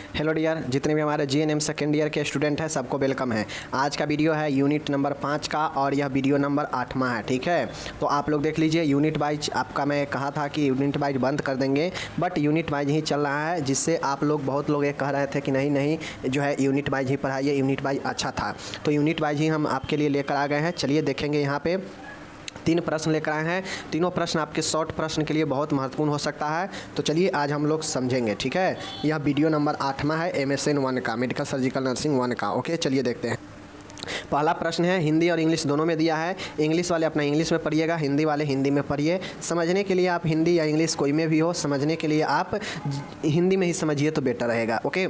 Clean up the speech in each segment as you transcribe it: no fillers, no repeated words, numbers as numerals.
Hello dear, जितने भी हमारे जीएनएम सेकेंड ईयर के स्टूडेंट हैं सबको वेलकम है। आज का वीडियो है यूनिट नंबर 5 का और यह वीडियो नंबर 8वां है। ठीक है, तो आप लोग देख लीजिए। यूनिट वाइज आपका मैं कहा था कि यूनिट वाइज बंद कर देंगे, बट यूनिट वाइज ही चल रहा है, जिससे आप लोग बहुत लोग ये कह रहे थे कि नहीं नहीं जो है यूनिट वाइज ही पढ़ाइए, यूनिट वाइज अच्छा था। तो यूनिट वाइज ही हम आपके लिए लेकर आ गए हैं। चलिए देखेंगे। यहाँ पे 3 प्रश्न लेकर आए हैं। तीनों प्रश्न आपके शॉर्ट प्रश्न के लिए बहुत महत्वपूर्ण हो सकता है। तो चलिए आज हम लोग समझेंगे। ठीक है, यह वीडियो नंबर 8वां है MSN 1 का, मेडिकल सर्जिकल नर्सिंग 1 का। ओके, चलिए देखते हैं। पहला प्रश्न है, हिंदी और इंग्लिश दोनों में दिया है। इंग्लिश वाले अपना इंग्लिश में पढ़िएगा, हिंदी वाले हिंदी में पढ़िए। समझने के लिए आप हिंदी या इंग्लिश कोई में भी हो, समझने के लिए आप हिंदी में ही समझिए तो बेटर रहेगा। ओके,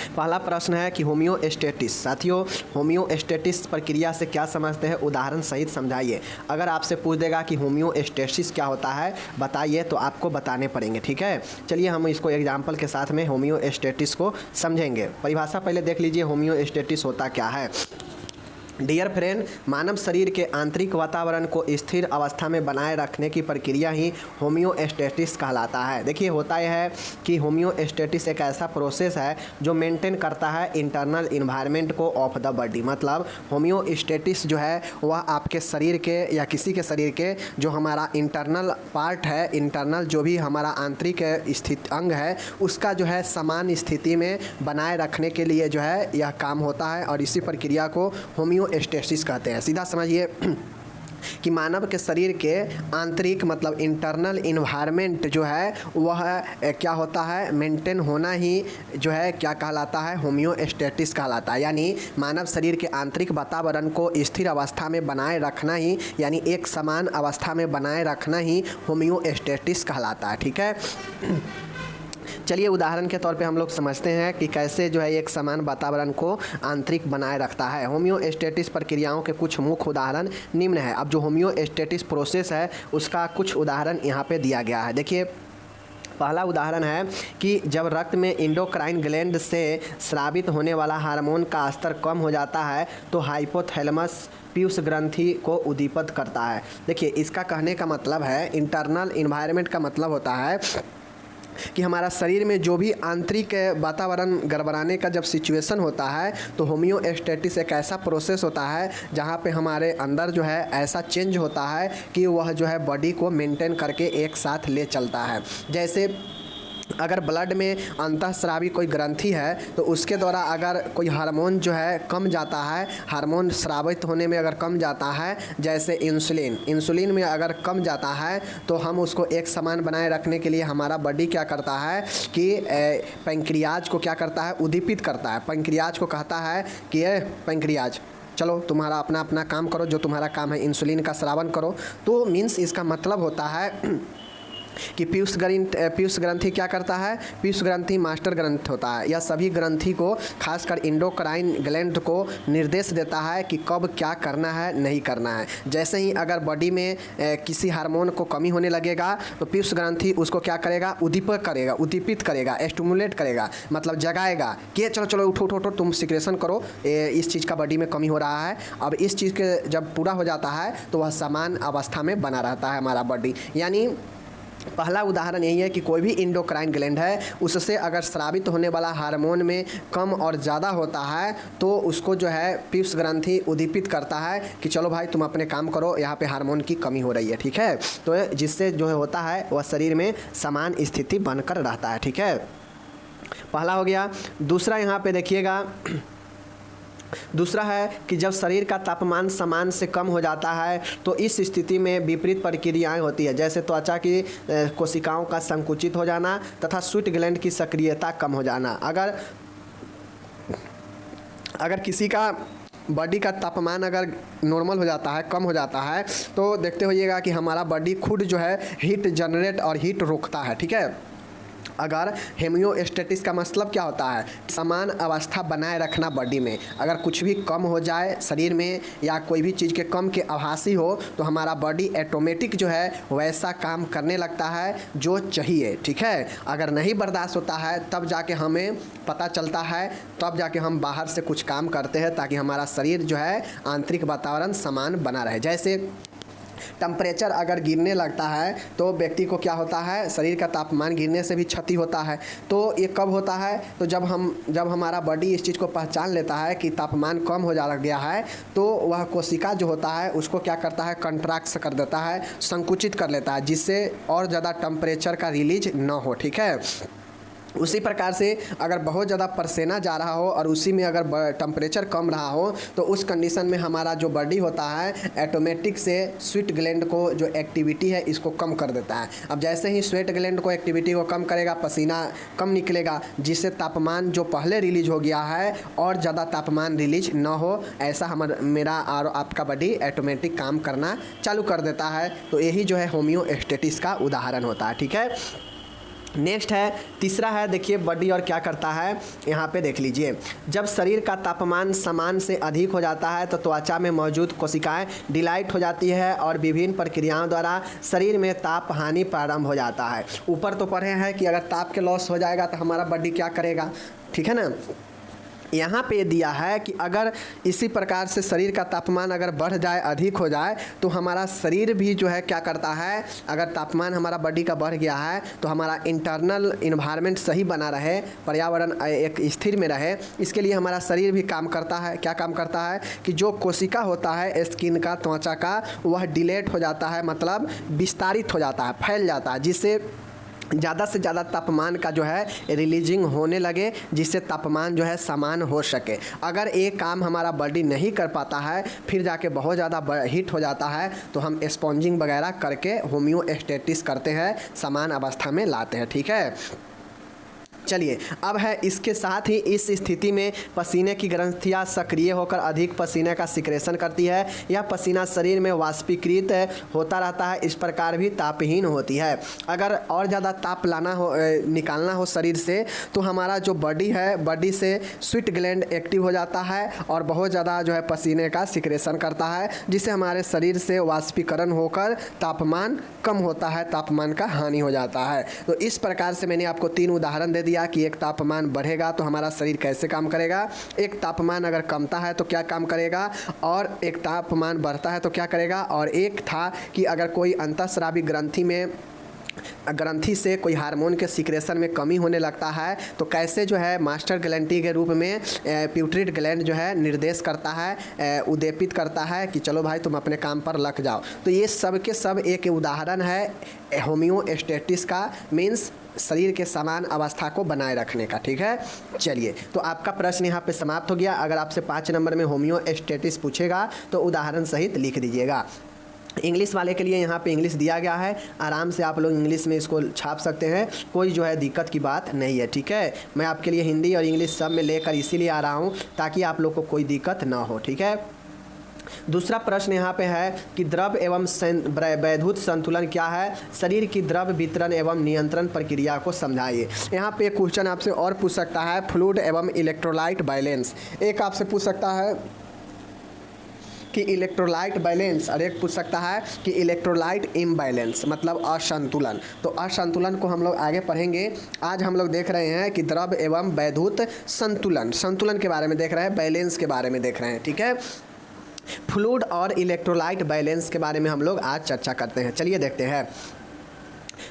पहला प्रश्न है कि होम्योस्टेटिस। साथियों, होम्योस्टेटिस प्रक्रिया से क्या समझते हैं, उदाहरण सहित समझाइए। अगर आपसे पूछ देगा कि होम्योस्टेटिस क्या होता है बताइए, तो आपको बताने पड़ेंगे। ठीक है, चलिए हम इसको एग्जाम्पल के साथ में होम्योस्टेटिस को समझेंगे। परिभाषा पहले देख लीजिए, होम्योस्टेटिस होता क्या है। डियर फ्रेंड, मानव शरीर के आंतरिक वातावरण को स्थिर अवस्था में बनाए रखने की प्रक्रिया ही होम्योस्टेटिस कहलाता है। देखिए, होता यह है कि होम्योस्टेटिस एक ऐसा प्रोसेस है जो मेंटेन करता है इंटरनल इन्वायरमेंट को ऑफ द बॉडी। मतलब होम्योस्टेटिस जो है वह आपके शरीर के या किसी के शरीर के जो हमारा इंटरनल पार्ट है, इंटरनल जो भी हमारा आंतरिक स्थित अंग है, उसका जो है समान स्थिति में बनाए रखने के लिए जो है यह काम होता है, और इसी प्रक्रिया को होम्योस्टेसिस कहते हैं। सीधा समझिए कि मानव के शरीर के आंतरिक मतलब इंटरनल इन्वायरमेंट जो है वह क्या होता है, मेंटेन होना ही जो है क्या कहलाता है, होम्योस्टेटिस कहलाता है। यानी मानव शरीर के आंतरिक वातावरण को स्थिर अवस्था में बनाए रखना ही, यानी एक समान अवस्था में बनाए रखना ही होम्योस्टेटिस कहलाता है। ठीक है, चलिए उदाहरण के तौर पे हम लोग समझते हैं कि कैसे जो है एक समान वातावरण को आंतरिक बनाए रखता है। होम्योस्टेटिस प्रक्रियाओं के कुछ मुख्य उदाहरण निम्न है। अब जो होम्योस्टेटिस प्रोसेस है उसका कुछ उदाहरण यहाँ पे दिया गया है। देखिए, पहला उदाहरण है कि जब रक्त में एंडोक्राइन ग्लैंड से स्रावित होने वाला हार्मोन का स्तर कम हो जाता है तो हाइपोथैलेमस पीयूष ग्रंथि को उद्दीपित करता है। देखिए, इसका कहने का मतलब है, इंटरनल इन्वायरमेंट का मतलब होता है कि हमारा शरीर में जो भी आंतरिक वातावरण गड़बड़ाने का जब सिचुएशन होता है तो होम्योस्टेटिस एक ऐसा प्रोसेस होता है जहाँ पे हमारे अंदर जो है ऐसा चेंज होता है कि वह जो है बॉडी को मेंटेन करके एक साथ ले चलता है। जैसे अगर ब्लड में अंतःस्रावी कोई ग्रंथि है तो उसके द्वारा अगर कोई हार्मोन जो है कम जाता है, हार्मोन स्रावित होने में अगर कम जाता है, जैसे इंसुलिन में अगर कम जाता है तो हम उसको एक समान बनाए रखने के लिए हमारा बॉडी क्या करता है कि पैंक्रियाज को क्या करता है, उद्दीपित करता है। पैंक्रियाज को कहता है कि पैंक्रियाज चलो तुम्हारा अपना अपना काम करो, जो तुम्हारा काम है इंसुलिन का स्रावन करो। तो मीन्स इसका मतलब होता है कि पीयूष ग्रंथि क्या करता है, पीयूष ग्रंथि मास्टर ग्रंथि होता है। यह सभी ग्रंथि को खासकर एंडोक्राइन ग्लैंड को निर्देश देता है कि कब क्या करना है नहीं करना है। जैसे ही अगर बॉडी में किसी हार्मोन को कमी होने लगेगा तो पीयूष ग्रंथि उसको क्या करेगा, उद्दीपित करेगा, स्टिमुलेट करेगा, मतलब जगाएगा कि चलो चलो उठो उठो उठो, तुम सिक्रेशन करो, इस चीज़ का बॉडी में कमी हो रहा है। अब इस चीज़ के जब पूरा हो जाता है तो वह समान अवस्था में बना रहता है हमारा बॉडी। यानी पहला उदाहरण यही है कि कोई भी एंडोक्राइन ग्लैंड है उससे अगर स्रावित होने वाला हार्मोन में कम और ज़्यादा होता है तो उसको जो है पीयूष ग्रंथि उद्दीपित करता है कि चलो भाई तुम अपने काम करो, यहाँ पे हार्मोन की कमी हो रही है। ठीक है, तो जिससे जो है होता है वह शरीर में समान स्थिति बनकर रहता है। ठीक है, पहला हो गया। दूसरा यहाँ पे देखिएगा, दूसरा है कि जब शरीर का तापमान समान से कम हो जाता है तो इस स्थिति में विपरीत प्रक्रियाएं होती है। जैसे त्वचा की कोशिकाओं का संकुचित हो जाना तथा स्वीट ग्लैंड की सक्रियता कम हो जाना। अगर किसी का बॉडी का तापमान अगर नॉर्मल हो जाता है, कम हो जाता है, तो देखते होइएगा कि हमारा बॉडी खुद जो है हीट जनरेट और हीट रोकता है। ठीक है, अगर होम्योस्टेटिस का मतलब क्या होता है, समान अवस्था बनाए रखना बॉडी में। अगर कुछ भी कम हो जाए शरीर में या कोई भी चीज़ के कम के आभासी हो तो हमारा बॉडी ऑटोमेटिक जो है वैसा काम करने लगता है जो चाहिए। ठीक है, अगर नहीं बर्दाश्त होता है तब जाके हमें पता चलता है, तब जाके हम बाहर से कुछ काम करते हैं ताकि हमारा शरीर जो है आंतरिक वातावरण समान बना रहे। जैसे टेम्परेचर अगर गिरने लगता है तो व्यक्ति को क्या होता है, शरीर का तापमान गिरने से भी क्षति होता है। तो ये कब होता है, तो जब हमारा बॉडी इस चीज़ को पहचान लेता है कि तापमान कम हो जा गया है, तो वह कोशिका जो होता है उसको क्या करता है, कंट्रैक्ट कर देता है, संकुचित कर लेता है, जिससे और ज़्यादा टेम्परेचर का रिलीज न हो। ठीक है, उसी प्रकार से अगर बहुत ज़्यादा पसीना जा रहा हो और उसी में अगर टेम्परेचर कम रहा हो, तो उस कंडीशन में हमारा जो बॉडी होता है ऑटोमेटिक से स्वेट ग्लैंड को जो एक्टिविटी है इसको कम कर देता है। अब जैसे ही स्वेट ग्लैंड को एक्टिविटी को कम करेगा, पसीना कम निकलेगा, जिससे तापमान जो पहले रिलीज हो गया है और ज़्यादा तापमान रिलीज ना हो, ऐसा मेरा और आपका बॉडी ऑटोमेटिक काम करना चालू कर देता है। तो यही जो है होम्योस्टेसिस का उदाहरण होता है। ठीक है, नेक्स्ट है, तीसरा है, देखिए बॉडी और क्या करता है, यहाँ पे देख लीजिए। जब शरीर का तापमान समान से अधिक हो जाता है तो त्वचा में मौजूद कोशिकाएं डिलाइट हो जाती है और विभिन्न प्रक्रियाओं द्वारा शरीर में ताप हानि प्रारंभ हो जाता है। ऊपर तो पढ़े हैं कि अगर ताप के लॉस हो जाएगा तो हमारा बॉडी क्या करेगा, ठीक है ना। यहाँ पे दिया है कि अगर इसी प्रकार से शरीर का तापमान अगर बढ़ जाए, अधिक हो जाए, तो हमारा शरीर भी जो है क्या करता है, अगर तापमान हमारा बॉडी का बढ़ गया है तो हमारा इंटरनल इन्वायरमेंट सही बना रहे, पर्यावरण एक स्थिर में रहे, इसके लिए हमारा शरीर भी काम करता है। क्या काम करता है कि जो कोशिका होता है स्किन का, त्वचा का, वह डिलेट हो जाता है, मतलब विस्तारित हो जाता है, फैल जाता है, जिससे ज़्यादा से ज़्यादा तापमान का जो है रिलीजिंग होने लगे, जिससे तापमान जो है समान हो सके। अगर एक काम हमारा बॉडी नहीं कर पाता है, फिर जाके बहुत ज़्यादा हीट हो जाता है, तो हम स्पॉन्जिंग वगैरह करके होम्योस्टेसिस करते हैं, समान अवस्था में लाते हैं। ठीक है, चलिए अब है, इसके साथ ही इस स्थिति में पसीने की ग्रंथियां सक्रिय होकर अधिक पसीने का सिक्रेशन करती है। यह पसीना शरीर में वाष्पीकृत होता रहता है, इस प्रकार भी तापहीन होती है। अगर और ज़्यादा ताप निकालना हो शरीर से, तो हमारा जो बॉडी है, बॉडी से स्वेट ग्लैंड एक्टिव हो जाता है और बहुत ज़्यादा जो है पसीने का सिक्रेशन करता है, जिससे हमारे शरीर से वाष्पीकरण होकर तापमान कम होता है, तापमान का हानि हो जाता है। तो इस प्रकार से मैंने आपको 3 उदाहरण दे दिया कि एक तापमान बढ़ेगा तो हमारा शरीर कैसे काम करेगा, एक तापमान अगर कमता है तो क्या काम करेगा, और एक तापमान बढ़ता है तो क्या करेगा, और एक था कि अगर कोई अंतःस्रावी ग्रंथि से कोई हार्मोन के सिक्रेशन में कमी होने लगता है तो कैसे जो है मास्टर ग्लैंडी के रूप में प्यूटरी ग्लैंड जो है निर्देश करता है, उद्दीपित करता है कि चलो भाई तुम अपने काम पर लग जाओ। तो ये सब के सब एक उदाहरण है होम्योस्टेसिस का, मीन्स शरीर के समान अवस्था को बनाए रखने का। ठीक है, चलिए तो आपका प्रश्न यहाँ पे समाप्त हो गया। अगर आपसे 5 नंबर में होम्योस्टेसिस पूछेगा तो उदाहरण सहित लिख दीजिएगा। इंग्लिश वाले के लिए यहाँ पे इंग्लिश दिया गया है, आराम से आप लोग इंग्लिश में इसको छाप सकते हैं, कोई जो है दिक्कत की बात नहीं है। ठीक है, मैं आपके लिए हिंदी और इंग्लिश सब में लेकर इसीलिए आ रहा हूँ ताकि आप लोग को कोई दिक्कत ना हो। ठीक है, दूसरा प्रश्न यहाँ पे है कि द्रव एवं वैद्युत संतुलन क्या है, शरीर की द्रव वितरण एवं नियंत्रण प्रक्रिया को समझाइए। यहाँ पे क्वेश्चन आपसे और पूछ सकता है, फ्लूइड एवं इलेक्ट्रोलाइट बैलेंस। एक आपसे पूछ सकता है कि इलेक्ट्रोलाइट बैलेंस, और एक पूछ सकता है कि इलेक्ट्रोलाइट इम्बैलेंस, मतलब असंतुलन। तो असंतुलन को हम लोग आगे पढ़ेंगे। आज हम लोग देख रहे हैं कि द्रव एवं वैद्युत संतुलन के बारे में देख रहे हैं, बैलेंस के बारे में देख रहे हैं। ठीक है, फ्लूइड और इलेक्ट्रोलाइट बैलेंस के बारे में हम लोग आज चर्चा करते हैं। चलिए देखते हैं।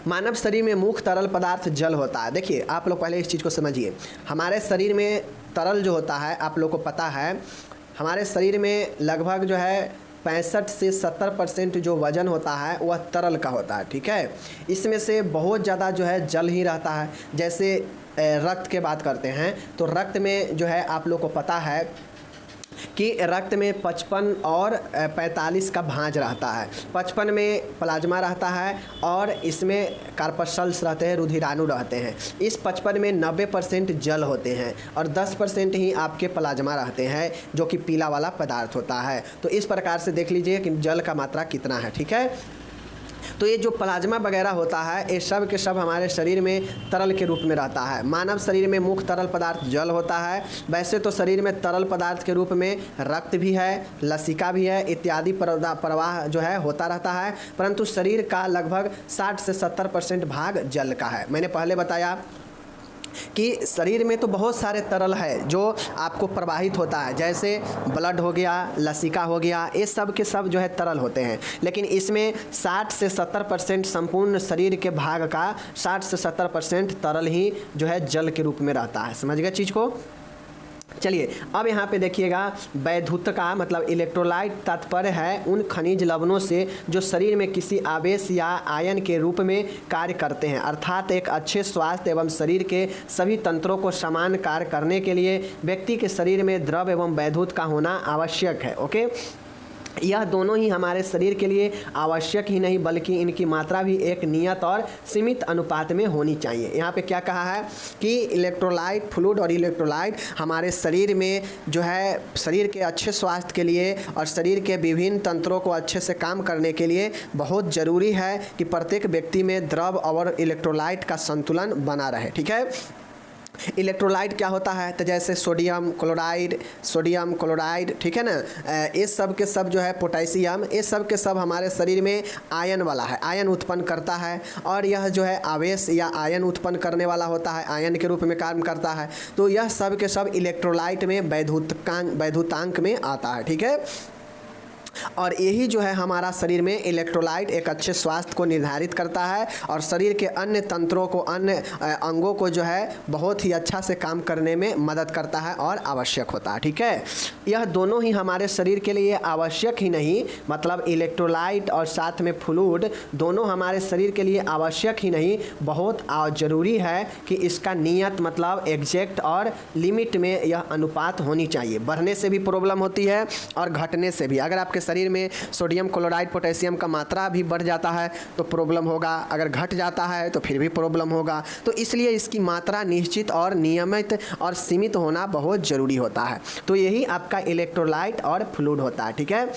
मानव शरीर में मुख्य तरल पदार्थ जल होता है। देखिए आप लोग पहले इस चीज़ को समझिए, हमारे शरीर में तरल जो होता है, आप लोग को पता है हमारे शरीर में लगभग जो है 65 से 70% जो वज़न होता है वह तरल का होता है। ठीक है, इसमें से बहुत ज़्यादा जो है जल ही रहता है। जैसे रक्त के बात करते हैं तो रक्त में जो है आप लोग को पता है कि रक्त में 55 और 45 का भांज रहता है। 55 में प्लाज्मा रहता है और इसमें कार्पसल्स रहते हैं, रुधिराणु रहते हैं। इस 55 में 90% जल होते हैं और 10% ही आपके प्लाज्मा रहते हैं, जो कि पीला वाला पदार्थ होता है। तो इस प्रकार से देख लीजिए कि जल का मात्रा कितना है। ठीक है, तो ये जो प्लाज्मा वगैरह होता है ये सब के सब हमारे शरीर में तरल के रूप में रहता है। मानव शरीर में मुख्य तरल पदार्थ जल होता है। वैसे तो शरीर में तरल पदार्थ के रूप में रक्त भी है, लसिका भी है, इत्यादि प्रवाह जो है होता रहता है, परंतु शरीर का लगभग 60 से 70% भाग जल का है। मैंने पहले बताया कि शरीर में तो बहुत सारे तरल है जो आपको प्रवाहित होता है, जैसे ब्लड हो गया, लसिका हो गया, ये सब के सब जो है तरल होते हैं। लेकिन इसमें 60 से 70% संपूर्ण शरीर के भाग का 60 से 70% तरल ही जो है जल के रूप में रहता है। समझ गए चीज़ को। चलिए अब यहाँ पे देखिएगा, वैद्युत का मतलब इलेक्ट्रोलाइट तात्पर्य है उन खनिज लवणों से जो शरीर में किसी आवेश या आयन के रूप में कार्य करते हैं, अर्थात एक अच्छे स्वास्थ्य एवं शरीर के सभी तंत्रों को समान कार्य करने के लिए व्यक्ति के शरीर में द्रव एवं वैद्युत का होना आवश्यक है। ओके, यह दोनों ही हमारे शरीर के लिए आवश्यक ही नहीं बल्कि इनकी मात्रा भी एक नियत और सीमित अनुपात में होनी चाहिए। यहाँ पे क्या कहा है कि इलेक्ट्रोलाइट फ्लूइड और इलेक्ट्रोलाइट हमारे शरीर में जो है शरीर के अच्छे स्वास्थ्य के लिए और शरीर के विभिन्न तंत्रों को अच्छे से काम करने के लिए बहुत ज़रूरी है कि प्रत्येक व्यक्ति में द्रव और इलेक्ट्रोलाइट का संतुलन बना रहे। ठीक है, इलेक्ट्रोलाइट क्या होता है, तो जैसे सोडियम क्लोराइड, ठीक है ना, ये सब के सब जो है पोटेशियम, ये सब के सब हमारे शरीर में आयन वाला है, आयन उत्पन्न करता है और यह जो है आवेश या आयन उत्पन्न करने वाला होता है, आयन के रूप में काम करता है। तो यह सब के सब इलेक्ट्रोलाइट में वैद्युतांक में आता है। ठीक है, और यही जो है हमारा शरीर में इलेक्ट्रोलाइट एक अच्छे स्वास्थ्य को निर्धारित करता है और शरीर के अन्य तंत्रों को, अन्य अंगों को जो है बहुत ही अच्छा से काम करने में मदद करता है और आवश्यक होता है। ठीक है, यह दोनों ही हमारे शरीर के लिए आवश्यक ही नहीं, मतलब इलेक्ट्रोलाइट और साथ में फ्लूइड दोनों हमारे शरीर के लिए आवश्यक ही नहीं, बहुत ज़रूरी है कि इसका नियत मतलब एग्जैक्ट और लिमिट में यह अनुपात होनी चाहिए। बढ़ने से भी प्रॉब्लम होती है और घटने से भी। अगर आपके शरीर में सोडियम क्लोराइड पोटेशियम का मात्रा भी बढ़ जाता है तो प्रॉब्लम होगा, अगर घट जाता है तो फिर भी प्रॉब्लम होगा। तो इसलिए इसकी मात्रा निश्चित और नियमित और सीमित होना बहुत ज़रूरी होता है। तो यही आपका इलेक्ट्रोलाइट और फ्लूइड होता है। ठीक है,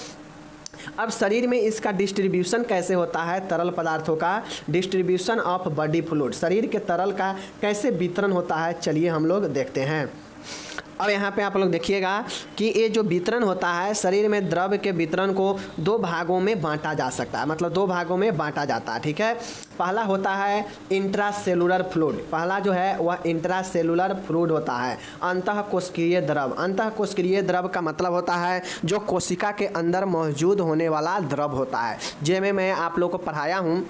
अब शरीर में इसका डिस्ट्रीब्यूशन कैसे होता है, तरल पदार्थों का डिस्ट्रीब्यूशन ऑफ बॉडी फ्लूइड, शरीर के तरल का कैसे वितरण होता है, चलिए हम लोग देखते हैं। अब यहाँ पे आप लोग देखिएगा कि ये जो वितरण होता है, शरीर में द्रव के वितरण को दो भागों में बांटा जा सकता है, मतलब दो भागों में बांटा जाता है। ठीक है, पहला होता है इंट्रासेलुलर फ्लूइड, पहला जो है वह इंट्रासेलुलर फ्लूइड होता है। अंतःकोशिकीय द्रव, अंतःकोशिकीय द्रव का मतलब होता है जो कोशिका के अंदर मौजूद होने वाला द्रव होता है। जैसे मैं आप लोग को पढ़ाया हूँ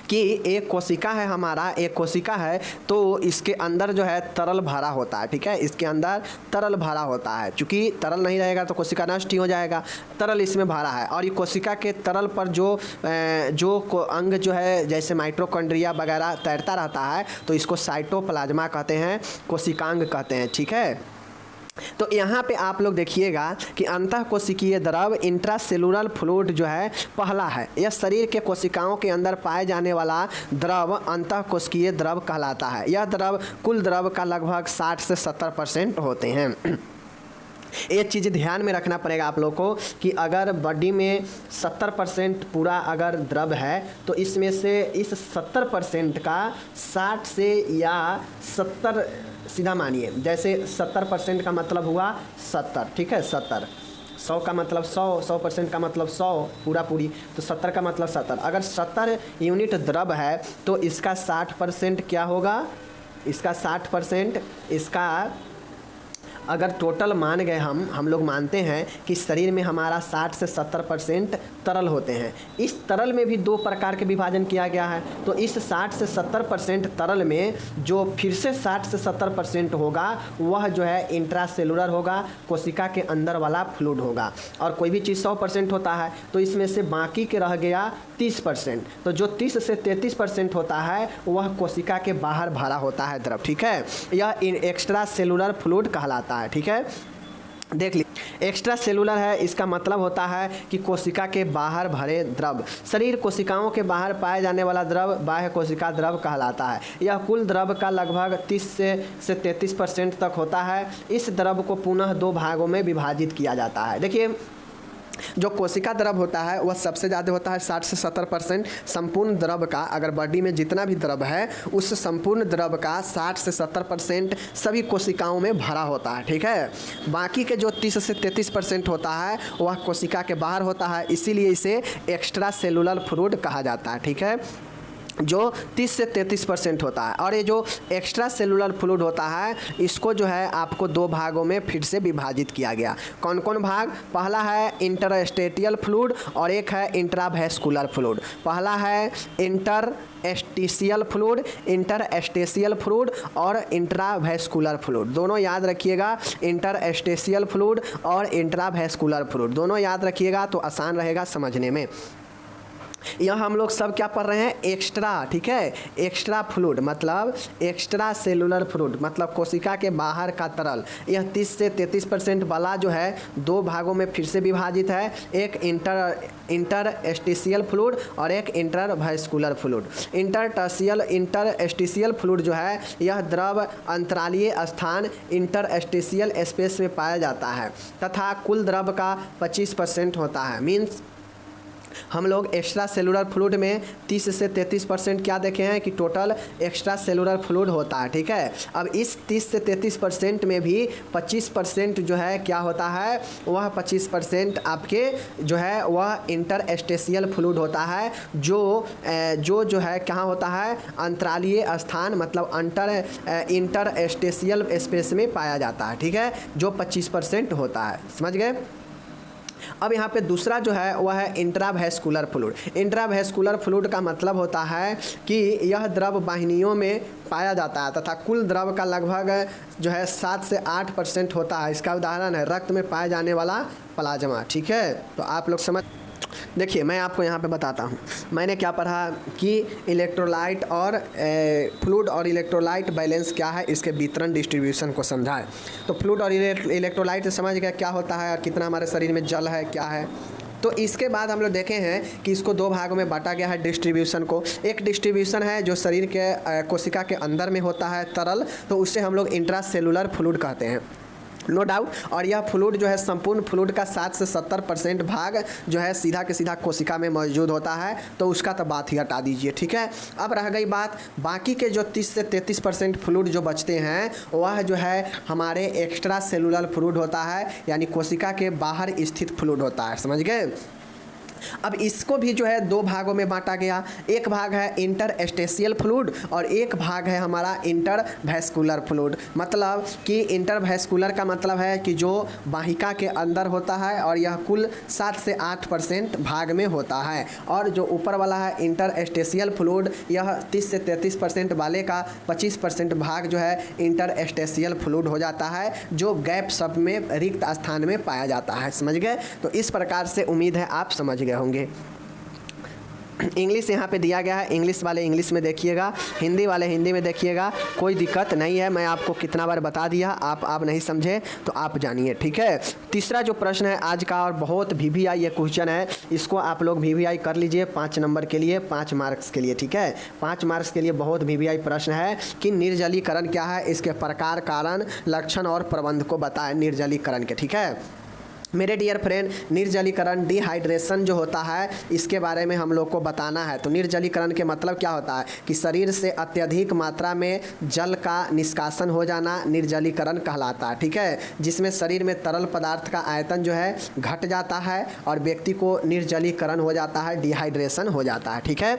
कि एक कोशिका है, हमारा एक कोशिका है तो इसके अंदर जो है तरल भरा होता है। ठीक है, इसके अंदर तरल भरा होता है, चूँकि तरल नहीं रहेगा तो कोशिका नष्ट ही हो जाएगा, तरल इसमें भरा है। और ये कोशिका के तरल पर जो अंग जो है जैसे माइटोकॉन्ड्रिया वगैरह तैरता रहता है तो इसको साइटोप्लाज्मा कहते हैं, कोशिकांग कहते हैं। ठीक है, तो यहाँ पे आप लोग देखिएगा कि अंतःकोशिकीय द्रव इंट्रासेलुलर फ्लूइड जो है पहला है। यह शरीर के कोशिकाओं के अंदर पाए जाने वाला द्रव अंतःकोशिकीय द्रव कहलाता है। यह द्रव कुल द्रव का लगभग 60 से 70% होते हैं। एक चीज़ ध्यान में रखना पड़ेगा आप लोग को कि अगर बॉडी में 70% पूरा अगर द्रव है तो इसमें से इस 70% का 60 से या 70 सीधा मानिए, जैसे 70% का मतलब हुआ 70, ठीक है, 70, 100 का मतलब 100% का मतलब 100 पूरा पूरी, तो 70 का मतलब 70। अगर 70 यूनिट द्रव है तो इसका 60% क्या होगा, इसका 60% इसका अगर टोटल मान गए हम लोग मानते हैं कि शरीर में हमारा 60 से 70% तरल होते हैं। इस तरल में भी दो प्रकार के विभाजन किया गया है। तो इस 60 से 70% तरल में जो फिर से 60 से 70% होगा वह जो है इंट्रासेलुलर होगा, कोशिका के अंदर वाला फ्लूइड होगा। और कोई भी चीज़ 100% होता है तो इसमें से बाकी के रह गया 30%। तो जो 30 से 33% होता है वह कोशिका के बाहर भरा होता है द्रव। ठीक है, यह एक्स्ट्रा सेलुलर फ्लूइड कहलाता है। ठीक है, देख लीजिए, एक्स्ट्रा सेलुलर है, इसका मतलब होता है कि कोशिका के बाहर भरे द्रव। शरीर कोशिकाओं के बाहर पाए जाने वाला द्रव बाह्य कोशिका द्रव कहलाता है। यह कुल द्रव का लगभग 30 से 33% तक होता है। इस द्रव को पुनः दो भागों में विभाजित किया जाता है। देखिए, जो कोशिका द्रव होता है वह सबसे ज़्यादा होता है 60 से 70%। संपूर्ण द्रव का, अगर बॉडी में जितना भी द्रव है उस संपूर्ण द्रव का 60 से 70% सभी कोशिकाओं में भरा होता है। ठीक है, बाकी के जो 30 से 33% होता है वह कोशिका के बाहर होता है, इसीलिए इसे एक्स्ट्रा सेलुलर फ्लूइड कहा जाता है। ठीक है, जो 30 से 33% होता है। और ये जो एक्स्ट्रा सेलुलर फ्लूइड होता है इसको जो है आपको दो भागों में फिर से विभाजित किया गया। कौन कौन भाग? पहला है इंटरस्टेशियल फ्लूइड और एक है इंट्रावेस्कुलर फ्लूइड। पहला है इंटरस्टेशियल फ्लूइड, इंटरस्टेशियल फ्लूइड और इंट्रावेस्कुलर फ्लूइड। दोनों याद रखिएगा, इंटरस्टेशियल फ्लूइड और इंट्रावेस्कुलर फ्लूइड दोनों याद रखिएगा तो आसान रहेगा समझने में। यह हम लोग सब क्या पढ़ रहे हैं? एक्स्ट्रा, ठीक है। एक्स्ट्रा फ्लूइड मतलब एक्स्ट्रा सेलुलर फ्लूइड मतलब कोशिका के बाहर का तरल। यह 30 से 33% वाला जो है दो भागों में फिर से विभाजित है, एक इंटरस्टेशियल फ्लूइड और एक इंट्रावेस्कुलर फ्लूइड। इंटरस्टेशियल फ्लूइड जो है यह द्रव अंतरालीय स्थान इंटरस्टेशियल स्पेस में पाया जाता है तथा कुल द्रव का 25% होता है। मीन्स हम लोग एक्स्ट्रा सेलुलर फ्लूइड में 30 से 33% क्या देखे हैं कि टोटल एक्स्ट्रा सेलुलर फ्लूइड होता है, ठीक है। अब इस 30 से 33% में भी 25% जो है क्या होता है, वह 25% आपके जो है वह इंटरस्टेशियल फ्लूइड होता है जो है कहाँ होता है? अंतरालीय स्थान मतलब इंटरस्टेशियल स्पेस में पाया जाता है, ठीक है, जो 25% होता है। समझ गए? अब यहाँ पे दूसरा जो है वह है इंट्रावेस्कुलर फ्लूइड। इंट्रावेस्कुलर फ्लूइड का मतलब होता है कि यह द्रव वाहिनियों में पाया जाता है तथा कुल द्रव का लगभग जो है 7 से 8% होता है। इसका उदाहरण है रक्त में पाया जाने वाला प्लाज्मा, ठीक है। तो आप लोग समझ, देखिए मैं आपको यहाँ पे बताता हूँ मैंने क्या पढ़ा कि इलेक्ट्रोलाइट और फ्लूइड और इलेक्ट्रोलाइट बैलेंस क्या है, इसके वितरण डिस्ट्रीब्यूशन को समझा है। तो फ्लूइड और इलेक्ट्रोलाइट से समझ गया क्या होता है और कितना हमारे शरीर में जल है क्या है। तो इसके बाद हम लोग देखे हैं कि इसको दो भागों में बांटा गया है डिस्ट्रीब्यूशन को। एक डिस्ट्रीब्यूशन है जो शरीर के कोशिका के अंदर में होता है तरल, तो उससे हम लोग इंट्रासेलुलर फ्लूइड कहते हैं, नो डाउट। और यह फ्लूइड जो है संपूर्ण फ्लूइड का 60 से 70% भाग जो है सीधा के सीधा कोशिका में मौजूद होता है, तो उसका तो बात ही हटा दीजिए, ठीक है। अब रह गई बात बाकी के जो 30 से 33% फ्लूइड जो बचते हैं वह जो है हमारे एक्स्ट्रा सेलुलर फ्लूइड होता है, यानी कोशिका के बाहर स्थित फ्लूइड होता है। समझ गए? अब इसको भी जो है दो भागों में बांटा गया। एक भाग है इंटरस्टेशियल फ्लूइड और एक भाग है हमारा इंटरवेस्कुलर फ्लूइड। मतलब कि इंटरवेस्कुलर का मतलब है कि जो वाहिका के अंदर होता है और यह कुल 7 से 8% भाग में होता है। और जो ऊपर वाला है इंटरस्टेशियल फ्लूइड, यह 30 से 33% वाले का 25% भाग जो है इंटरस्टेशियल फ्लूइड हो जाता है, जो गैप सब में रिक्त स्थान में पाया जाता है। समझ गए? तो इस प्रकार से उम्मीद है आप समझ गए होंगे। इंग्लिश यहाँ पे दिया गया है, इंग्लिश वाले इंग्लिश में देखिएगा, हिंदी वाले हिंदी में देखिएगा, कोई दिक्कत नहीं है। मैं आपको कितना बार बता दिया, आप नहीं समझे तो आप जानिए, ठीक है। तीसरा जो प्रश्न है आज का और बहुत VVI ये क्वेश्चन है, इसको आप लोग VVI कर लीजिए 5 नंबर के लिए, 5 मार्क्स के लिए, ठीक है। 5 मार्क्स के लिए बहुत VVI प्रश्न है कि निर्जलीकरण क्या है, इसके प्रकार, कारण, लक्षण और प्रबंध को बताएं निर्जलीकरण के, ठीक है। मेरे डियर फ्रेंड, निर्जलीकरण डिहाइड्रेशन जो होता है इसके बारे में हम लोग को बताना है। तो निर्जलीकरण के मतलब क्या होता है कि शरीर से अत्यधिक मात्रा में जल का निष्कासन हो जाना निर्जलीकरण कहलाता है, ठीक है। जिसमें शरीर में तरल पदार्थ का आयतन जो है घट जाता है और व्यक्ति को निर्जलीकरण हो जाता है, डिहाइड्रेशन हो जाता है, ठीक है।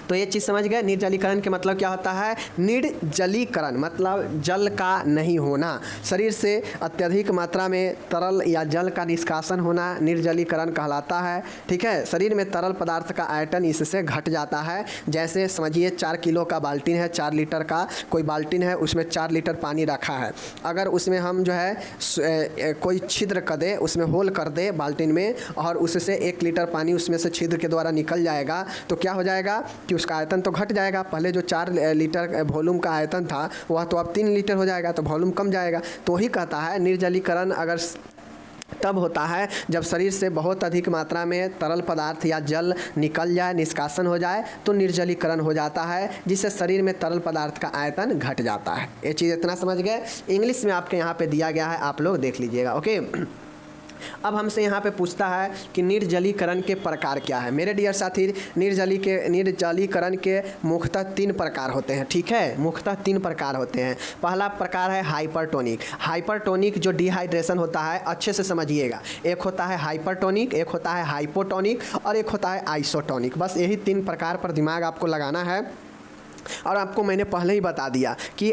तो ये चीज़ समझ गए। निर्जलीकरण के मतलब क्या होता है? निर्जलीकरण मतलब जल का नहीं होना, शरीर से अत्यधिक मात्रा में तरल या जल का निष्कासन होना निर्जलीकरण कहलाता है, ठीक है। शरीर में तरल पदार्थ का आयतन इससे घट जाता है। जैसे समझिए 4 किलो का बाल्टीन है, 4 लीटर का कोई बाल्टीन है, उसमें 4 लीटर पानी रखा है। अगर उसमें हम जो है कोई छिद्र कर दे, उसमें होल कर दे बाल्टीन में, और उससे 1 लीटर पानी उसमें से छिद्र के द्वारा निकल जाएगा, तो क्या हो जाएगा कि उसका आयतन तो घट जाएगा। पहले जो 4 लीटर वॉल्यूम का आयतन था वह तो अब 3 लीटर हो जाएगा, तो वॉल्यूम कम जाएगा। तो ही कहता है निर्जलीकरण अगर तब होता है जब शरीर से बहुत अधिक मात्रा में तरल पदार्थ या जल निकल जाए, निष्कासन हो जाए, तो निर्जलीकरण हो जाता है, जिससे शरीर में तरल पदार्थ का आयतन घट जाता है। ये चीज़ इतना समझ गए। इंग्लिश में आपके यहाँ पे दिया गया है, आप लोग देख लीजिएगा, ओके। अब हमसे यहाँ पे पूछता है कि निर्जलीकरण के प्रकार क्या है। मेरे डियर साथी, निर्जलीकरण के मुख्यतः 3 प्रकार होते हैं, ठीक है। मुख्यतः 3 प्रकार होते हैं। पहला प्रकार है हाइपरटोनिक। हाइपरटोनिक जो डिहाइड्रेशन होता है, अच्छे से समझिएगा, एक होता है हाइपरटोनिक, एक होता है हाइपोटोनिक और एक होता है आइसोटोनिक। बस यही 3 प्रकार पर दिमाग आपको लगाना है। और आपको मैंने पहले ही बता दिया कि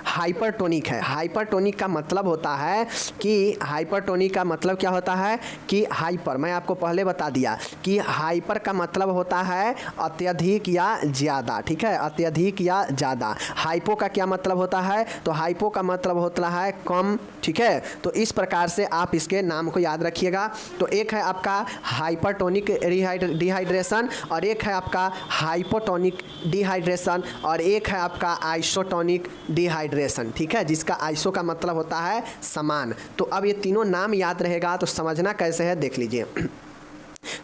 हाइपरटोनिक है। हाइपरटोनिक का मतलब होता है कि हाइपरटोनिक का मतलब क्या होता है कि हाइपर, मैं आपको पहले बता दिया कि हाइपर का मतलब होता है अत्यधिक या ज़्यादा, ठीक है, अत्यधिक या ज़्यादा। हाइपो का क्या मतलब होता है, तो हाइपो का मतलब होता है कम, ठीक है। तो इस प्रकार से आप इसके नाम को याद रखिएगा। तो एक है आपका हाइपरटोनिक डिहाइड्रेशन और एक है आपका हाइपोटोनिक डिहाइड्रेशन और एक है आपका आइसोटोनिक डिहाइड्रेशन, ठीक है, जिसका आइसो का मतलब होता है समान। तो अब ये तीनों नाम याद रहेगा तो समझना कैसे है देख लीजिए।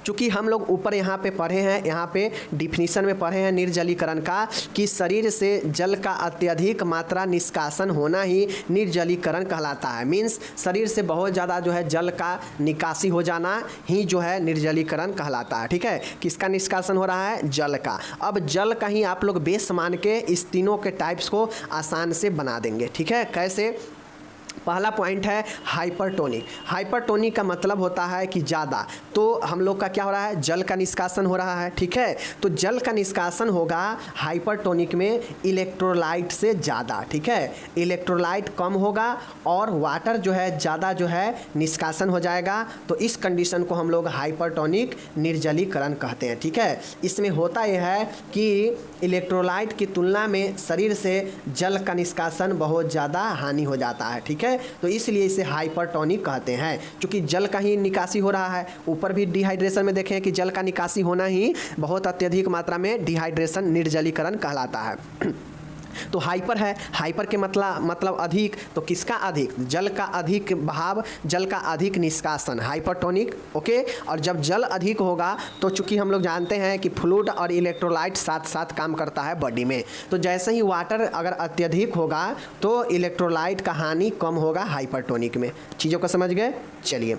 चूँकि हम लोग ऊपर यहाँ पे पढ़े हैं, यहाँ पे डिफिनीशन में पढ़े हैं निर्जलीकरण का कि शरीर से जल का अत्यधिक मात्रा निष्कासन होना ही निर्जलीकरण कहलाता है। मीन्स शरीर से बहुत ज़्यादा जो है जल का निकासी हो जाना ही जो है निर्जलीकरण कहलाता है, ठीक है। किसका निष्कासन हो रहा है, जल का। अब जल का ही आप लोग बेस मान के इस तीनों के टाइप्स को आसान से बना देंगे, ठीक है। कैसे, पहला पॉइंट है हाइपरटोनिक। हाइपरटोनिक का मतलब होता है कि ज़्यादा, तो हम लोग का क्या हो रहा है, जल का निष्कासन हो रहा है, ठीक है। तो जल का निष्कासन होगा हाइपरटोनिक में इलेक्ट्रोलाइट से ज़्यादा, ठीक है। इलेक्ट्रोलाइट कम होगा और वाटर जो है ज़्यादा जो है निष्कासन हो जाएगा। तो इस कंडीशन को हम लोग हाइपरटोनिक निर्जलीकरण कहते हैं, ठीक है। इसमें होता यह है कि इलेक्ट्रोलाइट की तुलना में शरीर से जल का निष्कासन बहुत ज़्यादा हानि हो जाता है, ठीक है। तो इसलिए इसे हाइपरटोनिक कहते हैं, क्योंकि जल का ही निकासी हो रहा है। ऊपर भी डिहाइड्रेशन में देखें कि जल का निकासी होना ही बहुत अत्यधिक मात्रा में डिहाइड्रेशन निर्जलीकरण कहलाता है। तो हाइपर है, हाइपर के मतलब अधिक, तो किसका अधिक, जल का अधिक बहाव, जल का अधिक निष्कासन, हाइपरटोनिक, ओके। और जब जल अधिक होगा तो चूंकि हम लोग जानते हैं कि फ्लूइड और इलेक्ट्रोलाइट साथ साथ काम करता है बॉडी में, तो जैसे ही वाटर अगर अत्यधिक होगा तो इलेक्ट्रोलाइट का हानि कम होगा हाइपरटोनिक में। चीज़ों को समझ गए, चलिए।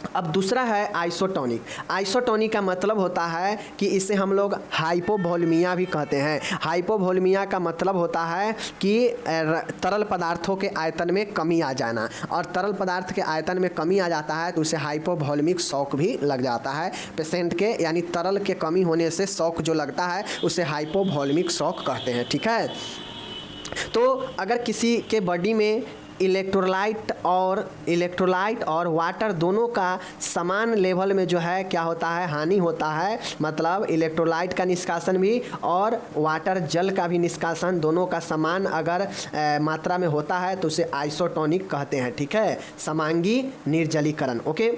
अब दूसरा है आइसोटोनिक। आइसोटोनिक का मतलब होता है कि इसे हम लोग हाइपोवोलेमिया भी कहते हैं। हाइपोवोलेमिया का मतलब होता है कि तरल पदार्थों के आयतन में कमी आ जाना, और तरल पदार्थ के आयतन में कमी आ जाता है तो उसे हाइपोवोलेमिक शॉक भी लग जाता है पेशेंट के, यानी तरल के कमी होने से शॉक जो लगता है उसे हाइपोवोलेमिक शॉक कहते हैं, ठीक है। तो अगर किसी के बॉडी में इलेक्ट्रोलाइट और वाटर दोनों का समान लेवल में जो है क्या होता है, हानि होता है, मतलब इलेक्ट्रोलाइट का निष्कासन भी और वाटर जल का भी निष्कासन दोनों का समान अगर मात्रा में होता है तो उसे आइसोटोनिक कहते हैं, ठीक है, समांगी निर्जलीकरण, ओके।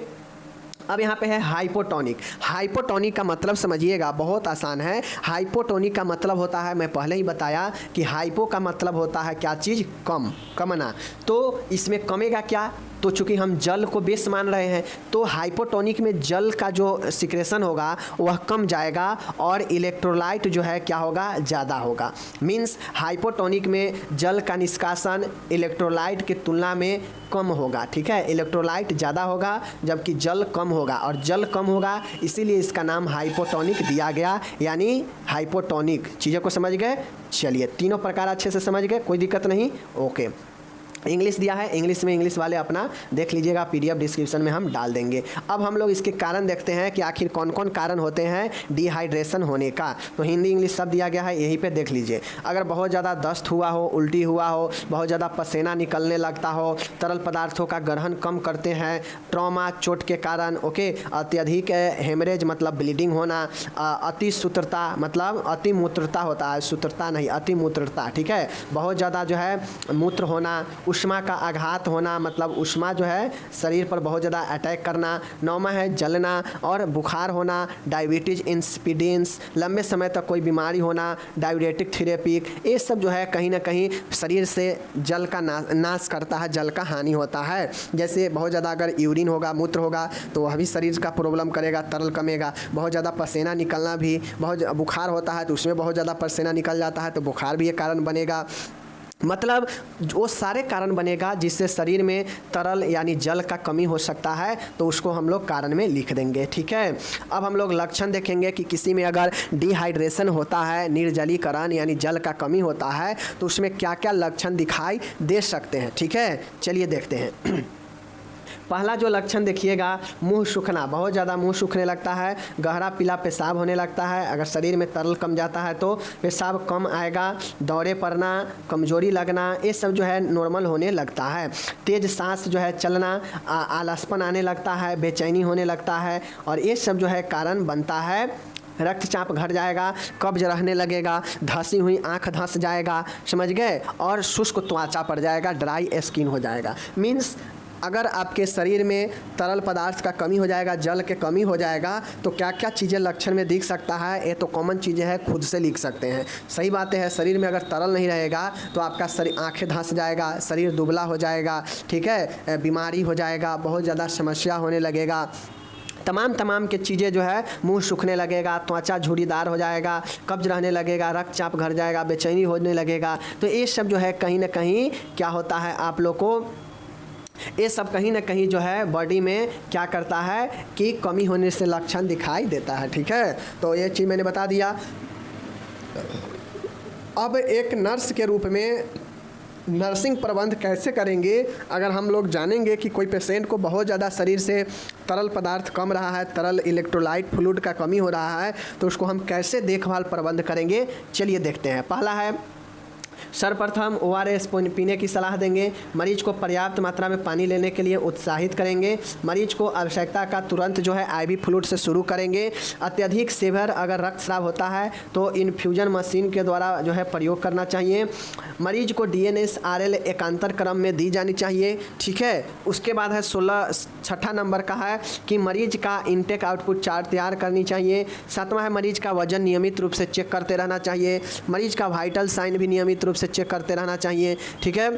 अब यहाँ पे है हाइपोटोनिक। हाइपोटोनिक का मतलब समझिएगा, बहुत आसान है। हाइपोटोनिक का मतलब होता है, मैं पहले ही बताया कि हाइपो का मतलब होता है क्या चीज़, कम, कमना। तो इसमें कमेगा क्या, तो चूँकि हम जल को बेस मान रहे हैं तो हाइपोटोनिक में जल का जो सिक्रेशन होगा वह कम जाएगा और इलेक्ट्रोलाइट जो है क्या होगा, ज़्यादा होगा। मीन्स हाइपोटोनिक में जल का निष्कासन इलेक्ट्रोलाइट की तुलना में कम होगा, ठीक है। इलेक्ट्रोलाइट ज़्यादा होगा जबकि जल कम होगा, और जल कम होगा इसीलिए इसका नाम हाइपोटोनिक दिया गया, यानी हाइपोटोनिक। चीज़ों को समझ गए, चलिए। तीनों प्रकार अच्छे से समझ गए, कोई दिक्कत नहीं, ओके। इंग्लिश दिया है, इंग्लिश में इंग्लिश वाले अपना देख लीजिएगा, पीडीएफ डिस्क्रिप्शन में हम डाल देंगे। अब हम लोग इसके कारण देखते हैं कि आखिर कौन कौन कारण होते हैं डिहाइड्रेशन होने का। तो हिंदी इंग्लिश सब दिया गया है, यहीं पे देख लीजिए। अगर बहुत ज़्यादा दस्त हुआ हो, उल्टी हुआ हो, बहुत ज़्यादा पसीना निकलने लगता हो, तरल पदार्थों का ग्रहण कम करते हैं, ट्रॉमा चोट के कारण, ओके, अत्यधिक हेमरेज मतलब ब्लीडिंग होना, अति सूत्रता मतलब अति मूत्रता होता है, सूत्रता नहीं अति मूत्रता, ठीक है, बहुत ज़्यादा जो है मूत्र होना, उष्मा का आघात होना मतलब उष्मा जो है शरीर पर बहुत ज़्यादा अटैक करना, नौमा है जलना और बुखार होना, डायबिटीज इंसिपिडेंस, लंबे समय तक कोई बीमारी होना, डायबिटिक थेरेपी, ये सब जो है कहीं ना कहीं शरीर से जल का नाश करता है, जल का हानि होता है। जैसे बहुत ज़्यादा अगर यूरिन होगा, मूत्र होगा तो वह भी शरीर का प्रॉब्लम करेगा, तरल कमेगा। बहुत ज़्यादा पसीना निकलना भी, बहुत बुखार होता है तो उसमें बहुत ज़्यादा पसीना निकल जाता है तो बुखार भी एक कारण बनेगा। मतलब वो सारे कारण बनेगा जिससे शरीर में तरल यानी जल का कमी हो सकता है, तो उसको हम लोग कारण में लिख देंगे। ठीक है, अब हम लोग लक्षण देखेंगे कि किसी में अगर डिहाइड्रेशन होता है, निर्जलीकरण यानी जल का कमी होता है, तो उसमें क्या क्या लक्षण दिखाई दे सकते हैं। ठीक है, चलिए देखते हैं। पहला जो लक्षण देखिएगा, मुंह सूखना, बहुत ज़्यादा मुंह सूखने लगता है, गहरा पीला पेशाब होने लगता है। अगर शरीर में तरल कम जाता है तो पेशाब कम आएगा, दौरे पड़ना, कमजोरी लगना, ये सब जो है नॉर्मल होने लगता है। तेज सांस जो है चलना, आलसपन आने लगता है, बेचैनी होने लगता है, और ये सब जो है कारण बनता है। रक्तचाप घट जाएगा, कब्ज रहने लगेगा, धंसी हुई आंख धंस जाएगा, समझ गए, और शुष्क त्वचा पड़ जाएगा, ड्राई स्किन हो जाएगा। मीन्स अगर आपके शरीर में तरल पदार्थ का कमी हो जाएगा, जल के कमी हो जाएगा, तो क्या क्या चीज़ें लक्षण में दिख सकता है, ये तो कॉमन चीज़ें हैं, खुद से लिख सकते हैं। सही बातें हैं, शरीर में अगर तरल नहीं रहेगा तो आपका शरीर, आंखें धंस जाएगा, शरीर दुबला हो जाएगा, ठीक है, बीमारी हो जाएगा, बहुत ज़्यादा समस्या होने लगेगा, तमाम के चीज़ें जो है, मुंह सूखने लगेगा, त्वचा झुर्रीदार हो जाएगा, कब्ज रहने लगेगा, रक्तचाप घट जाएगा, बेचैनी होने लगेगा। तो ये सब जो है कहीं ना कहीं क्या होता है, आप लोग को ये सब कहीं ना कहीं जो है बॉडी में क्या करता है कि कमी होने से लक्षण दिखाई देता है। ठीक है, तो ये चीज़ मैंने बता दिया। अब एक नर्स के रूप में नर्सिंग प्रबंध कैसे करेंगे, अगर हम लोग जानेंगे कि कोई पेशेंट को बहुत ज़्यादा शरीर से तरल पदार्थ कम रहा है, तरल इलेक्ट्रोलाइट फ्लूइड का कमी हो रहा है, तो उसको हम कैसे देखभाल प्रबंध करेंगे, चलिए देखते हैं। पहला है, सर्वप्रथम ORS पीने की सलाह देंगे। मरीज को पर्याप्त मात्रा में पानी लेने के लिए उत्साहित करेंगे। मरीज को आवश्यकता का तुरंत जो है IV फ्लूइड से शुरू करेंगे। अत्यधिक सेवर अगर रक्तस्राव होता है तो इन्फ्यूजन मशीन के द्वारा जो है प्रयोग करना चाहिए। मरीज को DNS RL एकांतर क्रम में दी जानी चाहिए। ठीक है, उसके बाद है 6 नंबर का है कि मरीज का इनटेक आउटपुट चार्ट तैयार करनी चाहिए। 7वां है, मरीज का वजन नियमित रूप से चेक करते रहना चाहिए। मरीज का वाइटल साइन भी नियमित रूप से चेक करते रहना चाहिए। ठीक है,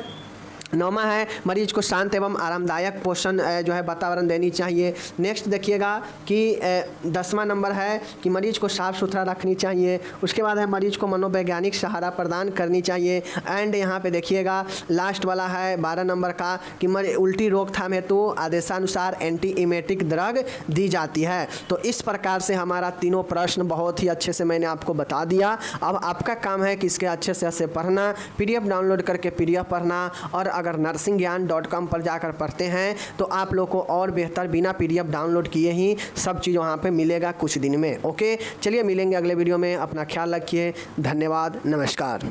9वां है, मरीज को शांत एवं आरामदायक पोषण जो है वातावरण देनी चाहिए। नेक्स्ट देखिएगा कि 10वां नंबर है कि मरीज को साफ़ सुथरा रखनी चाहिए। उसके बाद है, मरीज को मनोवैज्ञानिक सहारा प्रदान करनी चाहिए। एंड यहाँ पे देखिएगा लास्ट वाला है 12 नंबर का कि उल्टी रोकथाम हेतु आदेशानुसार एंटीइमेटिक ड्रग दी जाती है। तो इस प्रकार से हमारा तीनों प्रश्न बहुत ही अच्छे से मैंने आपको बता दिया। अब आपका काम है कि इसके अच्छे से पढ़ना, PDF डाउनलोड करके PDF पढ़ना, और अगर nursingyan.com पर जाकर पढ़ते हैं तो आप लोग को और बेहतर बिना PDF डाउनलोड किए ही सब चीज़ वहाँ पे मिलेगा कुछ दिन में। ओके, चलिए मिलेंगे अगले वीडियो में। अपना ख्याल रखिए, धन्यवाद, नमस्कार।